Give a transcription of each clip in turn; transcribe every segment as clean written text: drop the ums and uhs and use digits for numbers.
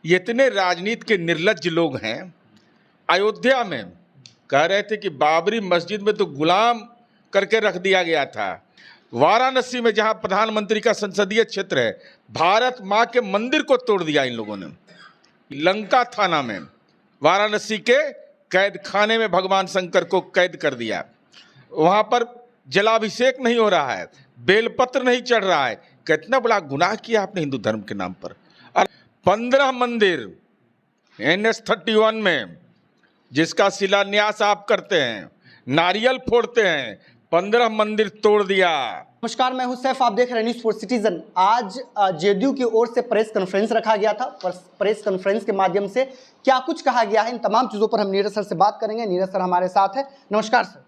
ये इतने राजनीति के निर्लज्ज लोग हैं। अयोध्या में कह रहे थे कि बाबरी मस्जिद में तो गुलाम करके रख दिया गया था। वाराणसी में जहां प्रधानमंत्री का संसदीय क्षेत्र है, भारत मां के मंदिर को तोड़ दिया इन लोगों ने। लंका थाना में, वाराणसी के कैद खाने में भगवान शंकर को कैद कर दिया। वहां पर जलाभिषेक नहीं हो रहा है, बेलपत्र नहीं चढ़ रहा है। कितना बड़ा गुनाह किया आपने हिंदू धर्म के नाम पर। और 15 मंदिर NH-31 में जिसका शिलान्यास आप करते हैं, नारियल फोड़ते हैं, 15 मंदिर तोड़ दिया। नमस्कार, मैं हूं सैफ, आप देख रहे हैं न्यूज़ फॉर सिटीजन। आज जेडीयू की ओर से प्रेस कॉन्फ्रेंस रखा गया था। प्रेस कॉन्फ्रेंस के माध्यम से क्या कुछ कहा गया है, इन तमाम चीजों पर हम नीरज सर से बात करेंगे। नीरज सर हमारे साथ है। नमस्कार सर।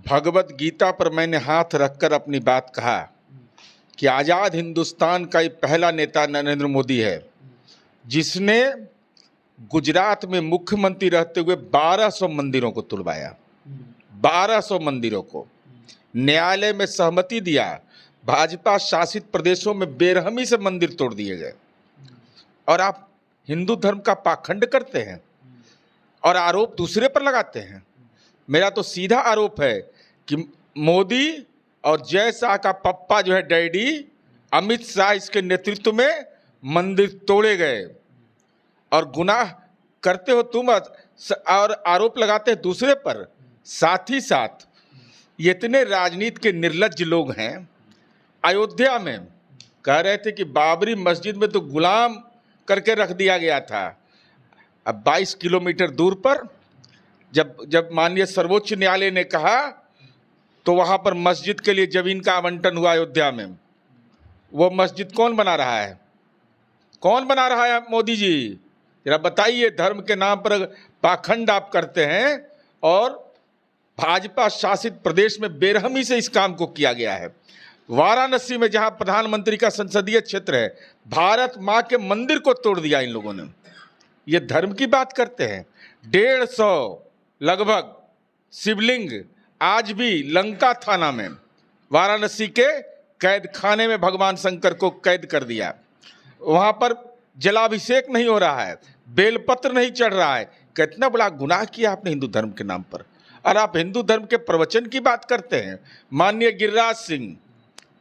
भगवत गीता पर मैंने हाथ रखकर अपनी बात कहा कि आज़ाद हिंदुस्तान का ये पहला नेता नरेंद्र मोदी है जिसने गुजरात में मुख्यमंत्री रहते हुए 1200 मंदिरों को तुड़वाया। 1200 मंदिरों को न्यायालय में सहमति दिया। भाजपा शासित प्रदेशों में बेरहमी से मंदिर तोड़ दिए गए। और आप हिंदू धर्म का पाखंड करते हैं और आरोप दूसरे पर लगाते हैं। मेरा तो सीधा आरोप है कि मोदी और जय शाह का पप्पा जो है डैडी अमित शाह, इसके नेतृत्व में मंदिर तोड़े गए। और गुनाह करते हो तुम और आरोप लगाते हैं दूसरे पर। साथ ही साथ ये इतने राजनीति के निर्लज्ज लोग हैं। अयोध्या में कह रहे थे कि बाबरी मस्जिद में तो गुलाम करके रख दिया गया था। अब 22 किलोमीटर दूर पर जब माननीय सर्वोच्च न्यायालय ने कहा तो वहाँ पर मस्जिद के लिए जमीन का आवंटन हुआ अयोध्या में। वो मस्जिद कौन बना रहा है? कौन बना रहा है? मोदी जी जरा बताइए। धर्म के नाम पर पाखंड आप करते हैं और भाजपा शासित प्रदेश में बेरहमी से इस काम को किया गया है। वाराणसी में जहां प्रधानमंत्री का संसदीय क्षेत्र है, भारत मां के मंदिर को तोड़ दिया इन लोगों ने। ये धर्म की बात करते हैं। 150 लगभग शिवलिंग आज भी लंका थाना में, वाराणसी के कैद खाने में भगवान शंकर को कैद कर दिया। वहां पर जलाभिषेक नहीं हो रहा है, बेलपत्र नहीं चढ़ रहा है। कितना बड़ा गुनाह किया आपने हिंदू धर्म के नाम पर। और आप हिंदू धर्म के प्रवचन की बात करते हैं। माननीय गिरिराज सिंह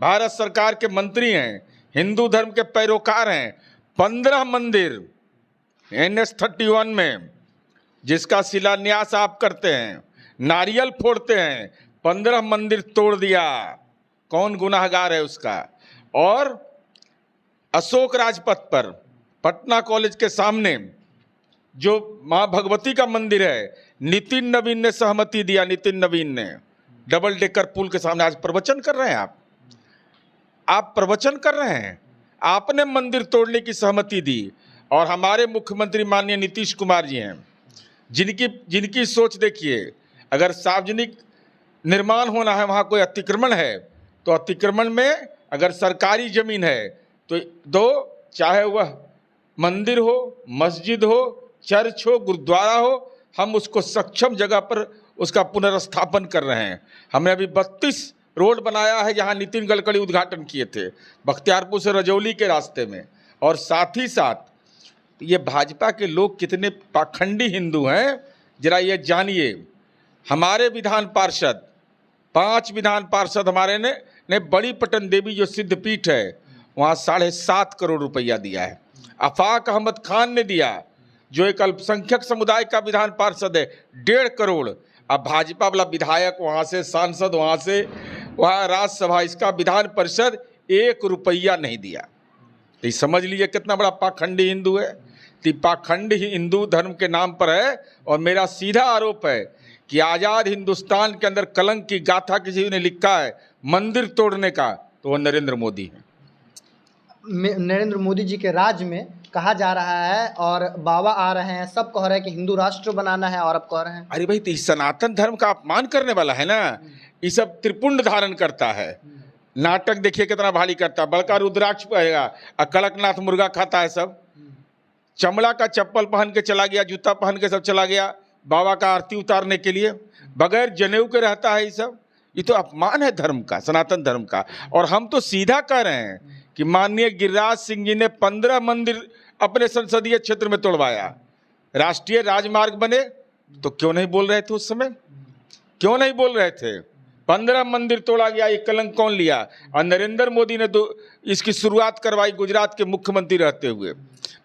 भारत सरकार के मंत्री हैं, हिंदू धर्म के पैरोकार हैं। 15 मंदिर NH-31 में जिसका शिलान्यास आप करते हैं, नारियल फोड़ते हैं, 15 मंदिर तोड़ दिया। कौन गुनाहगार है उसका? और अशोक राजपथ पर पटना कॉलेज के सामने जो मां भगवती का मंदिर है, नितिन नवीन ने सहमति दिया। नितिन नवीन ने डबल डेकर पुल के सामने आज प्रवचन कर रहे हैं। आप प्रवचन कर रहे हैं। आपने मंदिर तोड़ने की सहमति दी। और हमारे मुख्यमंत्री माननीय नीतीश कुमार जी हैं, जिनकी सोच देखिए। अगर सार्वजनिक निर्माण होना है, वहाँ कोई अतिक्रमण है तो अतिक्रमण में अगर सरकारी जमीन है तो दो, चाहे वह मंदिर हो, मस्जिद हो, चर्च हो, गुरुद्वारा हो, हम उसको सक्षम जगह पर उसका पुनर्स्थापन कर रहे हैं। हमने अभी 32 रोड बनाया है जहाँ नितिन गडकरी उद्घाटन किए थे, बख्तियारपुर से रजौली के रास्ते में। और साथ ही साथ ये भाजपा के लोग कितने पाखंडी हिंदू हैं, जरा ये जानिए। हमारे विधान पार्षद 5 विधान पार्षद हमारे ने बड़ी पटन देवी जो सिद्ध पीठ है वहाँ 7.5 करोड़ रुपया दिया है। आफाक अहमद खान ने दिया जो एक अल्पसंख्यक समुदाय का विधान पार्षद है, 1.5 करोड़। अब भाजपा वाला विधायक वहाँ से, सांसद वहाँ से, वहाँ राज्यसभा, इसका विधान परिषद 1 रुपया नहीं दिया। तो समझ लीजिए कितना बड़ा पाखंडी हिंदू है। तो पाखंड ही हिंदू धर्म के नाम पर है। और मेरा सीधा आरोप है कि आज़ाद हिंदुस्तान के अंदर कलंक की गाथा किसी ने लिखा है मंदिर तोड़ने का, तो वह नरेंद्र मोदी है। नरेंद्र मोदी जी के राज में कहा जा रहा है और बाबा आ रहे हैं, सब कह रहे हैं कि हिंदू राष्ट्र बनाना है, और अब कह रहे हैं अरे भाई, तो सनातन धर्म का अपमान करने वाला है ना। ये सब त्रिपुंड धारण करता है। नाटक देखिए कितना भारी करता है। बड़का रुद्राक्ष पहनेगा और कड़कनाथ मुर्गा खाता है। सब चमड़ा का चप्पल पहन के चला गया, जूता पहन के सब चला गया बाबा का आरती उतारने के लिए, बगैर जनेऊ के रहता है। ये सब, ये तो अपमान है धर्म का, सनातन धर्म का। और हम तो सीधा कह रहे हैं कि माननीय गिरिराज सिंह जी ने 15 मंदिर अपने संसदीय क्षेत्र में तोड़वाया। राष्ट्रीय राजमार्ग बने तो क्यों नहीं बोल रहे थे उस समय, क्यों नहीं बोल रहे थे? 15 मंदिर तोड़ा गया, ये कलंक कौन लिया? और नरेंद्र मोदी ने तो इसकी शुरुआत करवाई गुजरात के मुख्यमंत्री रहते हुए,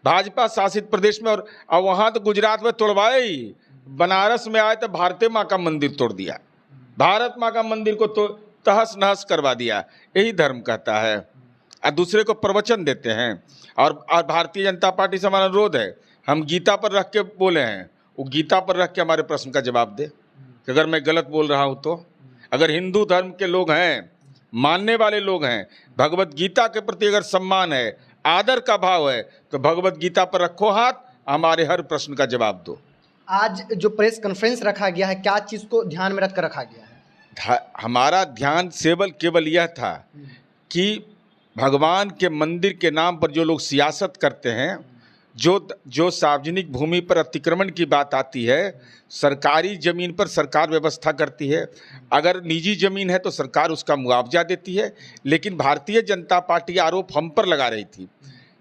भाजपा शासित प्रदेश में। और वहां तो गुजरात में तोड़वाए ही, बनारस में आए तो भारती माँ का मंदिर तोड़ दिया, भारत माँ का मंदिर को तो तहस नहस करवा दिया। यही धर्म कहता है। और दूसरे को प्रवचन देते हैं। और भारतीय जनता पार्टी से हमारा अनुरोध है, हम गीता पर रख के बोले हैं, वो गीता पर रख के हमारे प्रश्न का जवाब दे कि अगर मैं गलत बोल रहा हूँ तो। अगर हिंदू धर्म के लोग हैं, मानने वाले लोग हैं, भगवत गीता के प्रति अगर सम्मान है, आदर का भाव है, तो भगवत गीता पर रखो हाथ, हमारे हर प्रश्न का जवाब दो। आज जो प्रेस कॉन्फ्रेंस रखा गया है, क्या चीज़ को ध्यान में रखकर रखा गया है? हमारा ध्यान केवल यह था कि भगवान के मंदिर के नाम पर जो लोग सियासत करते हैं, जो सार्वजनिक भूमि पर अतिक्रमण की बात आती है, सरकारी ज़मीन पर सरकार व्यवस्था करती है, अगर निजी ज़मीन है तो सरकार उसका मुआवजा देती है। लेकिन भारतीय जनता पार्टी आरोप हम पर लगा रही थी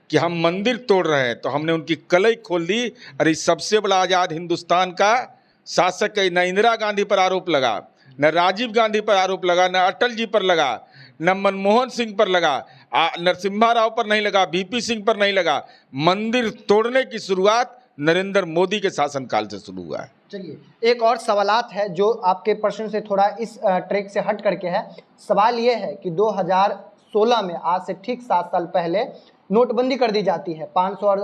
कि हम मंदिर तोड़ रहे हैं, तो हमने उनकी कलई खोल दी। अरे सबसे बड़ा आज़ाद हिंदुस्तान का शासक है, न इंदिरा गांधी पर आरोप लगा, न राजीव गांधी पर आरोप लगा, न अटल जी पर लगा, न मनमोहन सिंह पर लगा, नरसिम्हा राव पर नहीं लगा, वीपी सिंह पर नहीं लगा। मंदिर तोड़ने की शुरुआत नरेंद्र मोदी के शासनकाल से शुरू हुआ है। चलिए, एक और सवालात है जो आपके प्रश्न से थोड़ा इस ट्रैक से हट करके है। सवाल ये है कि 2016 में, आज से ठीक 7 साल पहले, नोटबंदी कर दी जाती है। 500 और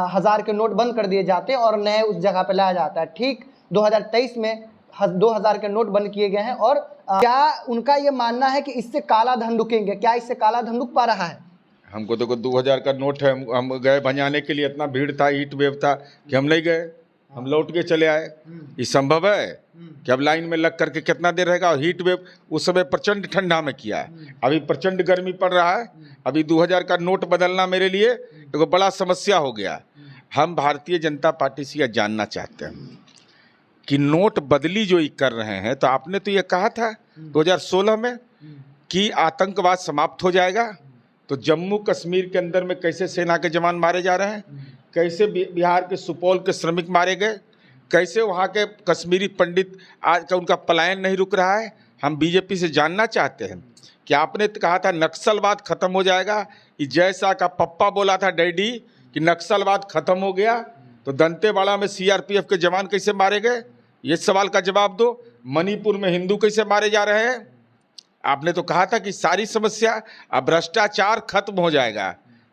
1000 के नोट बंद कर दिए जाते हैं और नए उस जगह पे लाया जाता है। ठीक 2023 में 2000 के नोट बंद किए गए हैं। और क्या उनका ये मानना है कि इससे काला धन रुकेंगे? क्या इससे काला धन रुक पा रहा है? हमको तो 2000 का नोट है, हम गए भंजाने के लिए, इतना भीड़ था, हीट वेव था कि हम नहीं गए, हम लौट के चले आए। ये संभव है कि अब लाइन में लग करके कितना देर रहेगा? और हीट वेव उस समय प्रचंड ठंडा में किया है, अभी प्रचंड गर्मी पड़ रहा है। अभी 2000 का नोट बदलना मेरे लिए एक बड़ा समस्या हो गया। हम भारतीय जनता पार्टी से यह जानना चाहते हैं कि नोट बदली जो ये कर रहे हैं, तो आपने तो ये कहा था 2016 में कि आतंकवाद समाप्त हो जाएगा, तो जम्मू कश्मीर के अंदर में कैसे सेना के जवान मारे जा रहे हैं, कैसे बिहार के सुपौल के श्रमिक मारे गए, कैसे वहाँ के कश्मीरी पंडित आज का उनका पलायन नहीं रुक रहा है। हम बीजेपी से जानना चाहते हैं कि आपने तो कहा था नक्सलवाद खत्म हो जाएगा, कि जैसा का पप्पा बोला था डैडी कि नक्सलवाद खत्म हो गया, तो दंतेवाड़ा में सीआरपीएफ के जवान कैसे मारे गए, ये सवाल का जवाब दो। मणिपुर में हिंदू कैसे मारे जा रहे हैं? आपने तो कहा था कि सारी समस्या अब भ्रष्टाचार खत्म हो जाएगा।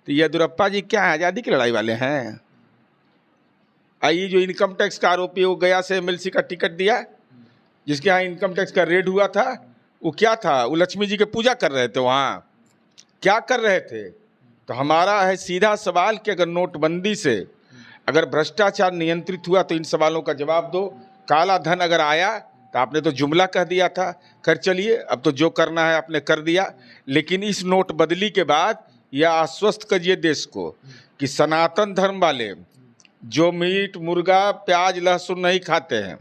तो येदियुरप्पा जी क्या है, आज़ादी की लड़ाई वाले हैं? आइए, जो इनकम टैक्स का आरोपी वो गया से एमएलसी का टिकट दिया, जिसके यहाँ इनकम टैक्स का रेड हुआ था, वो क्या था? वो लक्ष्मी जी की पूजा कर रहे थे, वहाँ क्या कर रहे थे? तो हमारा है सीधा सवाल कि अगर नोटबंदी से अगर भ्रष्टाचार नियंत्रित हुआ तो इन सवालों का जवाब दो। काला धन अगर आया तो आपने तो जुमला कह दिया था, कर चलिए, अब तो जो करना है आपने कर दिया। लेकिन इस नोट बदली के बाद यह आश्वस्त करिए देश को कि सनातन धर्म वाले जो मीट मुर्गा प्याज लहसुन नहीं खाते हैं,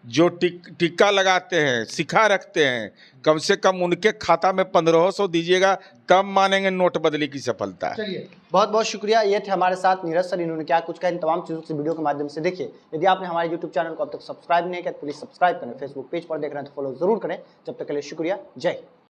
जो टिक्का लगाते हैं, सिखा रखते हैं, कम से कम उनके खाता में 1500 दीजिएगा, तब मानेंगे नोट बदली की सफलता। चलिए, बहुत बहुत शुक्रिया। ये थे हमारे साथ नीरज सर, इन्होंने क्या कुछ कहा इन तमाम चीज़ों से वीडियो के माध्यम से देखिए। यदि आपने हमारे यूट्यूब चैनल को अब तक सब्सक्राइब नहीं किया तो प्लीज़ सब्सक्राइब करें, फेसबुक पेज पर देख रहे हैं तो फॉलो जरूर करें। जब तक के लिए शुक्रिया, जय हिंद।